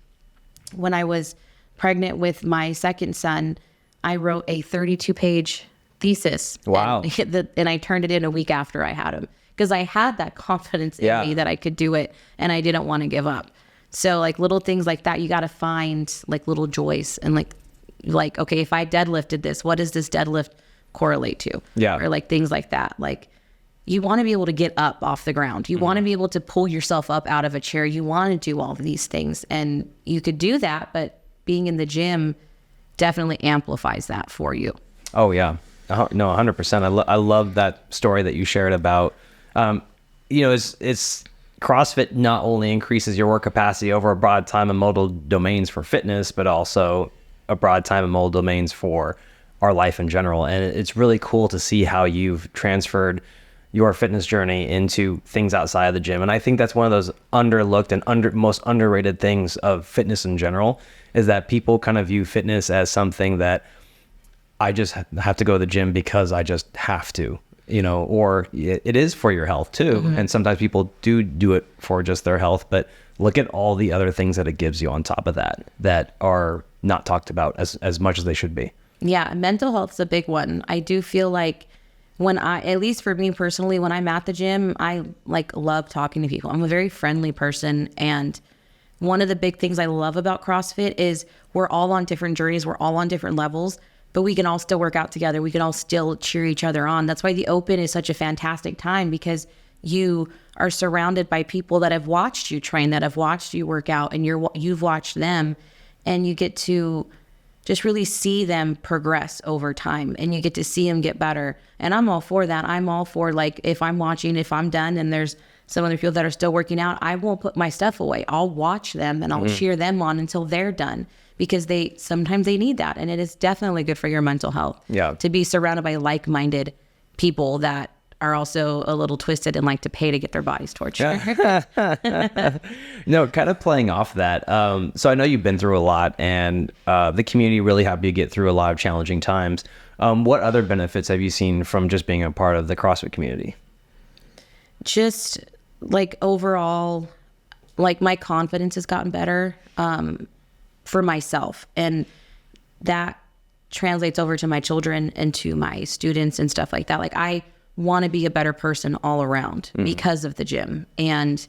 when I was pregnant with my second son, I wrote a 32-page thesis. Wow. And I turned it in a week after I had him, because I had that confidence in me that I could do it, and I didn't want to give up. So like little things like that, you got to find like little joys, and like, okay, if I deadlifted this, what does this deadlift correlate to? Yeah. Or like things like that. Like, you want to be able to get up off the ground. You want to be able to pull yourself up out of a chair. You want to do all of these things, and you could do that, but being in the gym definitely amplifies that for you. Oh yeah. No, 100%. I love that story that you shared about, it's CrossFit not only increases your work capacity over a broad time and modal domains for fitness, but also a broad time and modal domains for our life in general. And it's really cool to see how you've transferred your fitness journey into things outside of the gym. And I think that's one of those underlooked and most underrated things of fitness in general, is that people kind of view fitness as something that I just have to go to the gym because I just have to, or it is for your health too. And sometimes people do it for just their health, but look at all the other things that it gives you on top of that are not talked about as much as they should be. Yeah. Mental health is a big one. I do feel like, at least for me personally, when I'm at the gym, I like love talking to people. I'm a very friendly person. And one of the big things I love about CrossFit is we're all on different journeys. We're all on different levels, but we can all still work out together. We can all still cheer each other on. That's why the Open is such a fantastic time, because you are surrounded by people that have watched you train, that have watched you work out, and you've watched them, and you get to just really see them progress over time, and you get to see them get better. And I'm all for that. I'm all for, like, if I'm watching, if I'm done and there's some other people that are still working out, I won't put my stuff away. I'll watch them and I'll cheer them on until they're done, because sometimes they need that. And it is definitely good for your mental health to be surrounded by like-minded people that are also a little twisted and like to pay to get their bodies tortured. No, kind of playing off that. So I know you've been through a lot, and the community really helped you get through a lot of challenging times. What other benefits have you seen from just being a part of the CrossFit community? Just like overall, like my confidence has gotten better for myself, and that translates over to my children and to my students and stuff like that. Like I want to be a better person all around because of the gym, and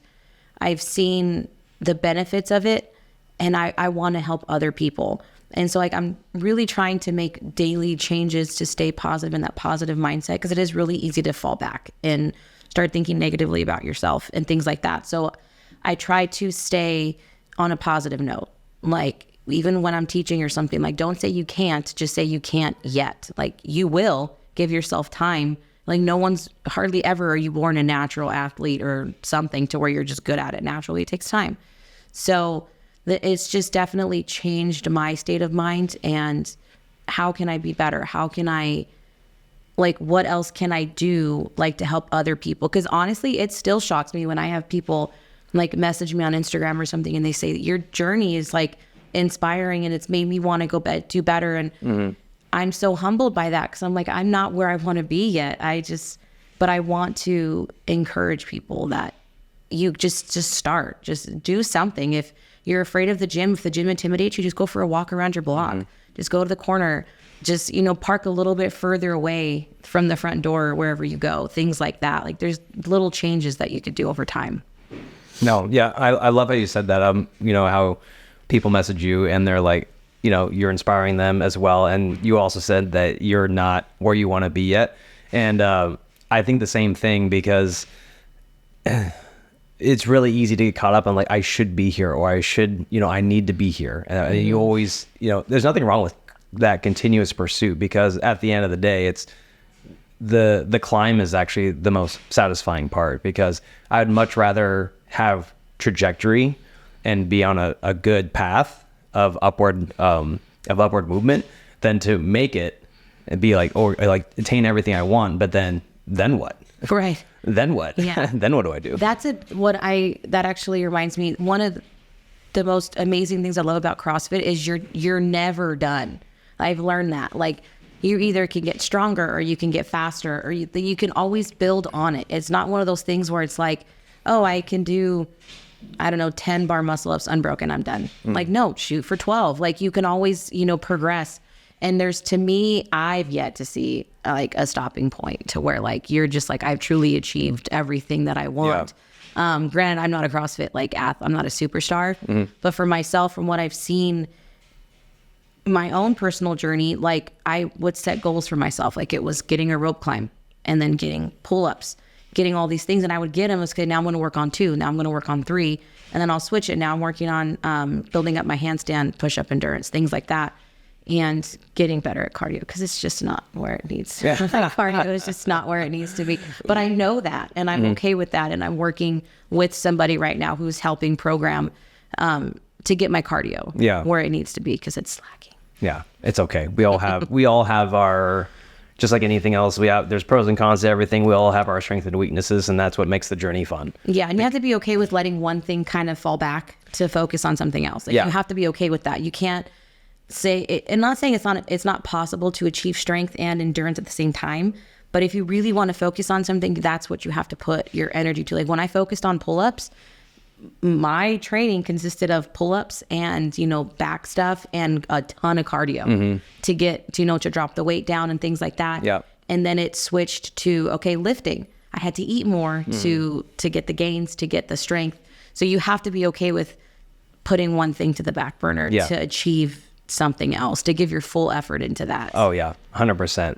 I've seen the benefits of it, and I want to help other people. And so like I'm really trying to make daily changes to stay positive in that positive mindset, because it is really easy to fall back and start thinking negatively about yourself and things like that. So I try to stay on a positive note. Like even when I'm teaching or something, like don't say you can't, just say you can't yet. Like you will. Give yourself time. Like no one's hardly ever are you born a natural athlete or something to where you're just good at it naturally. It takes time. So it's just definitely changed my state of mind, and how can I be better? How can I, like, what else can I do, like, to help other people? Because honestly, it still shocks me when I have people like message me on Instagram or something and they say your journey is like inspiring and it's made me want to go do better. And I'm so humbled by that, because I'm like, I'm not where I want to be yet. But I want to encourage people that you just start, just do something. If you're afraid of the gym, if the gym intimidates you, just go for a walk around your block. Just go to the corner, just, park a little bit further away from the front door or wherever you go, things like that. Like there's little changes that you could do over time. No, yeah, I love how you said that. How people message you and they're like, you're inspiring them as well. And you also said that you're not where you want to be yet. And I think the same thing, because it's really easy to get caught up on like, I should be here, or I should, I need to be here. And you always, there's nothing wrong with that continuous pursuit, because at the end of the day, it's the climb is actually the most satisfying part, because I'd much rather have trajectory and be on a good path of upward movement than to make it and be like, or like attain everything I want, but then what? Right. Then what? Yeah. Then what do I do? That actually reminds me, one of the most amazing things I love about CrossFit is you're never done. I've learned that. Like you either can get stronger or you can get faster, or you can always build on it. It's not one of those things where it's like, oh, I can do, 10 bar muscle ups unbroken, I'm done. Like, no, shoot for 12. Like you can always, progress. And to me, I've yet to see like a stopping point to where like, you're just like, I've truly achieved everything that I want. Yeah. Granted, I'm not a CrossFit like athlete. I'm not a superstar, but for myself, from what I've seen, my own personal journey, like I would set goals for myself. Like it was getting a rope climb and then getting pull-ups, getting all these things. And I would get them. It's okay, now I'm going to work on 2. Now I'm going to work on 3. And then I'll switch it. Now I'm working on building up my handstand push-up endurance, things like that. And getting better at cardio, because it's just not where it needs to be. Cardio is just not where it needs to be. But I know that, and I'm okay with that. And I'm working with somebody right now who's helping program to get my cardio where it needs to be, because it's lacking. Yeah, it's okay. We all have our, just like anything else, there's pros and cons to everything. We all have our strengths and weaknesses, and that's what makes the journey fun. Yeah, and you have to be okay with letting one thing kind of fall back to focus on something else. Like you have to be okay with that. You can't say it, and not saying it's not possible to achieve strength and endurance at the same time, but if you really want to focus on something, that's what you have to put your energy to. Like when I focused on pull-ups, my training consisted of pull-ups and back stuff and a ton of cardio to get to drop the weight down and things like that. And then it switched to lifting. I had to eat more to get the gains, to get the strength. So you have to be okay with putting one thing to the back burner to achieve something else, to give your full effort into that. Oh yeah, 100%.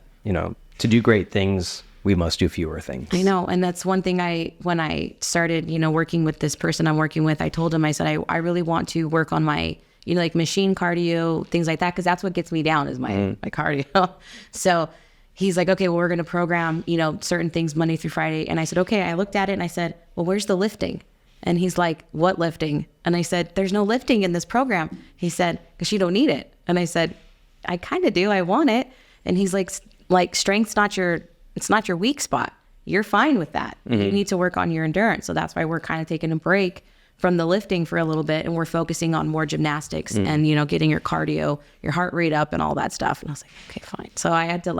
To do great things, we must do fewer things. I know. And that's one thing when I started, working with this person I'm working with, I told him, I said, I really want to work on my, like machine cardio, things like that, because that's what gets me down is my cardio. So he's like, okay, well, we're going to program, certain things Monday through Friday. And I said, okay. I looked at it and I said, well, where's the lifting? And he's like, what lifting? And I said, there's no lifting in this program. He said, because you don't need it. And I said, I kind of do. I want it. And he's like strength's it's not your weak spot. You're fine with that. You need to work on your endurance. So that's why we're kind of taking a break from the lifting for a little bit. And we're focusing on more gymnastics and, getting your cardio, your heart rate up and all that stuff. And I was like, okay, fine. So I had to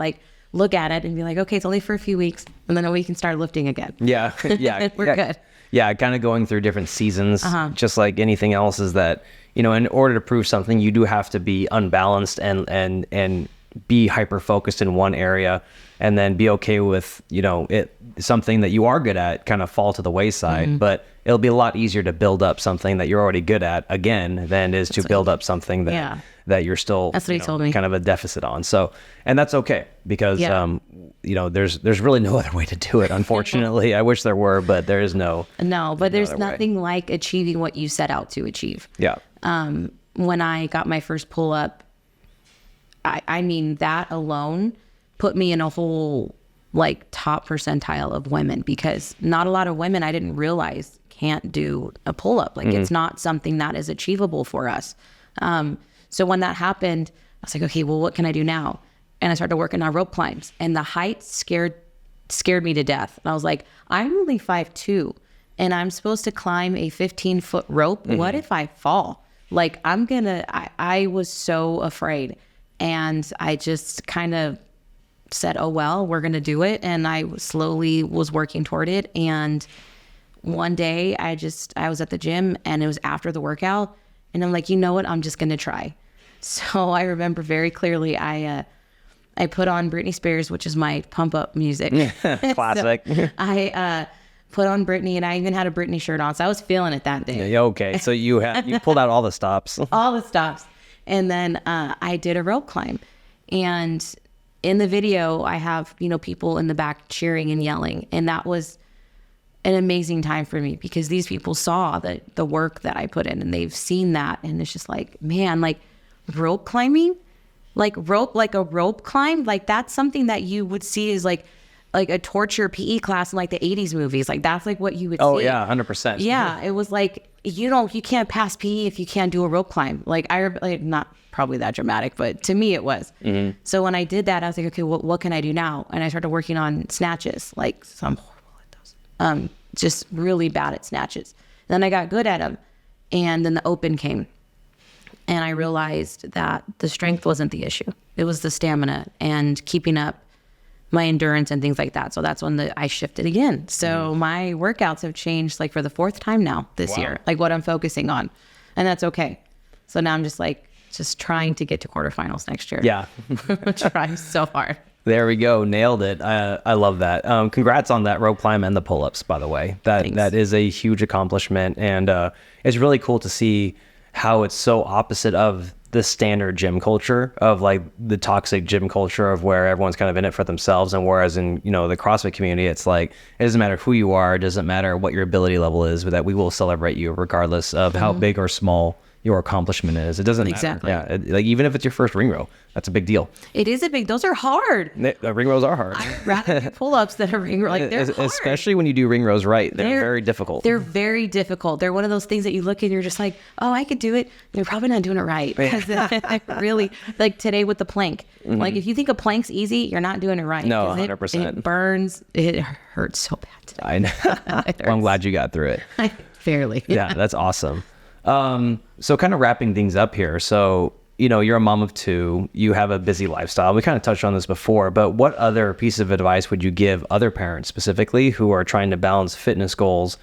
look at it and be like, okay, it's only for a few weeks, and then we can start lifting again. Yeah. Yeah. We're good. Yeah. Kind of going through different seasons, just like anything else, is that, in order to prove something, you do have to be unbalanced and be hyper focused in one area, and then be okay with, something that you are good at kind of fall to the wayside. But it'll be a lot easier to build up something that you're already good at again than it is to build up something that you're still, that's what he told me, kind of a deficit on. So, and that's okay, because, there's really no other way to do it. Unfortunately, I wish there were, but there is but there's nothing like achieving what you set out to achieve. Yeah. When I got my first pull up, I mean, that alone put me in a whole like top percentile of women, because not a lot of women, I didn't realize, can't do a pull up. Like it's not something that is achievable for us. So when that happened, I was like, okay, well, what can I do now? And I started working on rope climbs, and the height scared me to death. And I was like, I'm only 5'2", and I'm supposed to climb a 15-foot rope. What if I fall? Like I was so afraid, and I just kind of said, oh, well, we're going to do it. And I slowly was working toward it. And one day I was at the gym, and it was after the workout, and I'm like, you know what? I'm just going to try. So I remember very clearly, I put on Britney Spears, which is my pump up music. Classic. So I put on Britney, and I even had a Britney shirt on. So I was feeling it that day. Yeah, okay. So you pulled out all the stops. All the stops. And then I did a rope climb. And in the video, I have, people in the back cheering and yelling. And that was an amazing time for me, because these people saw the work that I put in, and they've seen that. And it's just like, man, like rope climbing, like a rope climb, like that's something that you would see as like a torture PE class in like the 80s movies. Like that's like what you would see. Oh yeah, 100%. Yeah, it was like, you can't pass PE if you can't do a rope climb. Like not probably that dramatic, but to me it was. So when I did that, I was like, okay, what can I do now? And I started working on snatches. Like, so I'm horrible at those. Just really bad at snatches. Then I got good at them, and then the open came, and I realized that the strength wasn't the issue. It was the stamina and keeping up my endurance and things like that. So that's when I shifted again. So my workouts have changed like for the 4th time now this year, like what I'm focusing on, and that's okay. So now I'm just trying to get to quarterfinals next year. Yeah. Trying so hard. There we go. Nailed it. I love that. Congrats on that rope climb and the pull-ups, by the way. That is a huge accomplishment. And it's really cool to see how it's so opposite of the standard gym culture, of like the toxic gym culture of where everyone's kind of in it for themselves. And whereas in, the CrossFit community, it's like, it doesn't matter who you are, it doesn't matter what your ability level is, but that we will celebrate you regardless of how big or small your accomplishment is. It doesn't exactly matter. Yeah, like even if it's your first ring row, that's a big deal. It is a big. Those are hard. Ring rows are hard. I'd rather do pull-ups than a ring row. Like they're hard. Especially when you do ring rows right. They're very difficult. They're very difficult. They're one of those things that you look and you're just like, oh, I could do it. You're probably not doing it right. Really, like today with the plank. Like if you think a plank's easy, you're not doing it right. No, 100%. It burns. It hurts so bad today. I know. Well, I'm glad you got through it. Fairly. Yeah, that's awesome. So kind of wrapping things up here. So, you're a mom of 2, you have a busy lifestyle. We kind of touched on this before, but what other piece of advice would you give other parents specifically who are trying to balance fitness goals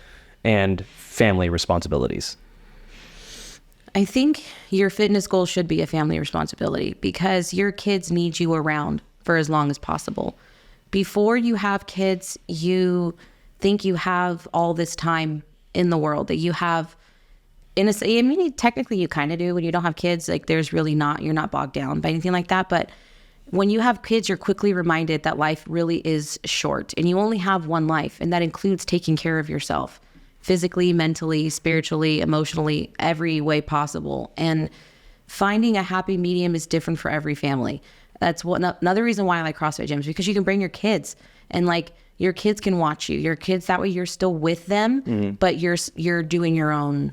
and family responsibilities? I think your fitness goal should be a family responsibility, because your kids need you around for as long as possible. Before you have kids, you think you have all this time in the world, that you have. Technically you kind of do when you don't have kids. Like you're not bogged down by anything like that. But when you have kids, you're quickly reminded that life really is short, and you only have one life. And that includes taking care of yourself physically, mentally, spiritually, emotionally, every way possible. And finding a happy medium is different for every family. That's another reason why I like CrossFit gyms, because you can bring your kids, and like your kids can watch you. Your kids, that way you're still with them, but you're doing your own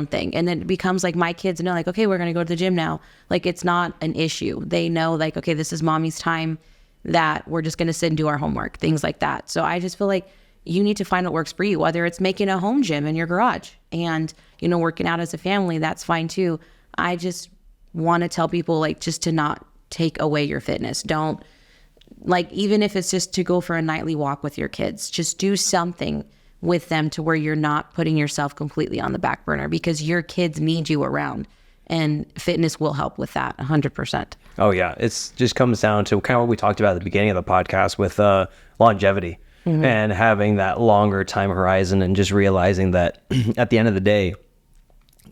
thing. And then it becomes like, my kids know, like, okay, we're going to go to the gym now. Like, it's not an issue. They know, like, okay, this is mommy's time, that we're just going to sit and do our homework, things like that. So I just feel like you need to find what works for you, whether it's making a home gym in your garage and, working out as a family, that's fine too. I just want to tell people, like, just to not take away your fitness. Don't like, even if it's just to go for a nightly walk with your kids, just do something with them to where you're not putting yourself completely on the back burner, because your kids need you around, and fitness will help with that 100%. Oh yeah. It's just comes down to kind of what we talked about at the beginning of the podcast with longevity and having that longer time horizon, and just realizing that at the end of the day,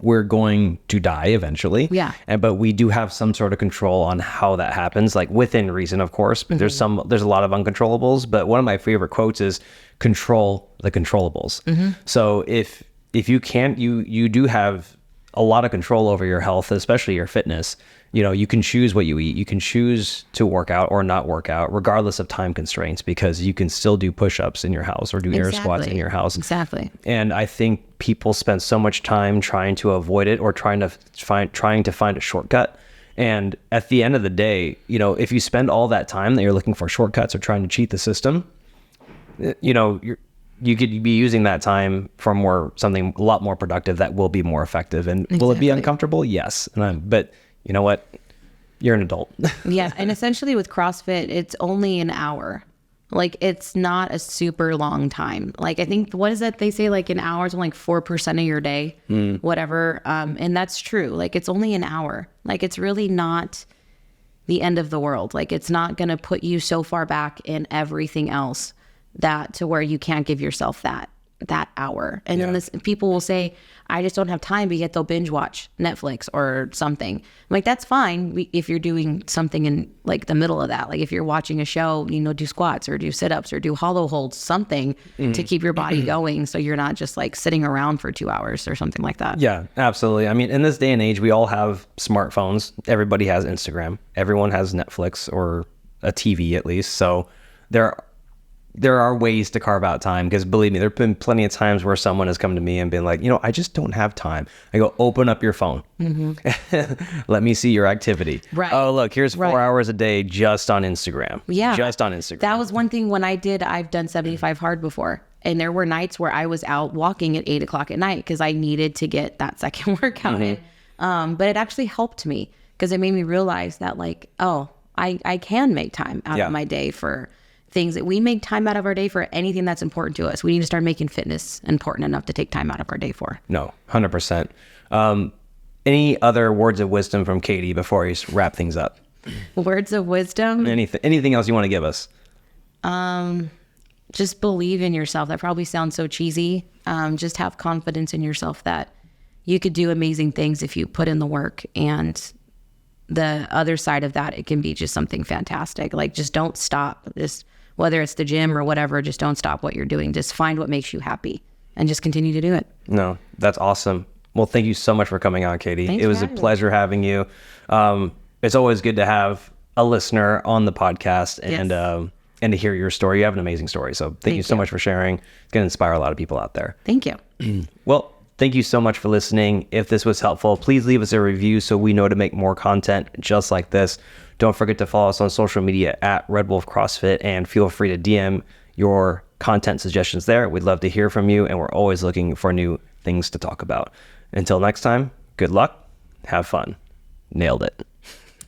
we're going to die eventually. Yeah. But we do have some sort of control on how that happens, like within reason, of course. There's a lot of uncontrollables, but one of my favorite quotes is control the controllables. So if you can't, you do have a lot of control over your health, especially your fitness. You know, you can choose what you eat. You can choose to work out or not work out, regardless of time constraints, because you can still do push-ups in your house or do air squats in your house. Exactly. And I think people spend so much time trying to avoid it, or trying to find a shortcut. And at the end of the day, you know, if you spend all that time that you're looking for shortcuts or trying to cheat the system, you know, you could be using that time for something a lot more productive that will be more effective. And will it be uncomfortable? Yes. But you know what? You're an adult. Yeah. And essentially with CrossFit, it's only an hour. Like, it's not a super long time. Like, I think, what is that they say, like an hour is only like 4% of your day, whatever. And that's true. Like, it's only an hour. Like, it's really not the end of the world. Like, it's not going to put you so far back in everything else that to where you can't give yourself that hour. And then people will say, I just don't have time, but yet they'll binge watch Netflix or something. I'm like, that's fine if you're doing something in like the middle of that. Like, if you're watching a show, you know, do squats or do sit-ups or do hollow holds, something to keep your body going, so you're not just like sitting around for 2 hours or something like that. Yeah, absolutely. I mean, in this day and age, we all have smartphones. Everybody has Instagram. Everyone has Netflix, or a TV at least. So there are ways to carve out time, because believe me, there have been plenty of times where someone has come to me and been like, you know, I just don't have time. I go, open up your phone. Let me see your activity. Right. Oh, look, here's 4 hours a day just on Instagram. Yeah. Just on Instagram. That was one thing I've done 75 hard before. And there were nights where I was out walking at 8:00 at night because I needed to get that second workout in. But it actually helped me, because it made me realize that, like, oh, I can make time out of my day for things that we make time out of our day for. Anything that's important to us, we need to start making fitness important enough to take time out of our day for. No, 100%. Any other words of wisdom from Katie before we wrap things up? Words of wisdom? Anything else you want to give us? Just believe in yourself. That probably sounds so cheesy. Just have confidence in yourself that you could do amazing things if you put in the work. And the other side of that, it can be just something fantastic. Like, just don't stop. Just, whether it's the gym or whatever, just don't stop what you're doing. Just find what makes you happy and just continue to do it. No, that's awesome. Well, thank you so much for coming on, Katie. Thanks it was a pleasure having you. It's always good to have a listener on the podcast and to hear your story. You have an amazing story. So thank you so much for sharing. It's going to inspire a lot of people out there. Thank you. Well, thank you so much for listening. If this was helpful, please leave us a review so we know to make more content just like this. Don't forget to follow us on social media at Red Wolf CrossFit, and feel free to DM your content suggestions there. We'd love to hear from you, and we're always looking for new things to talk about. Until next time, good luck, have fun. Nailed it.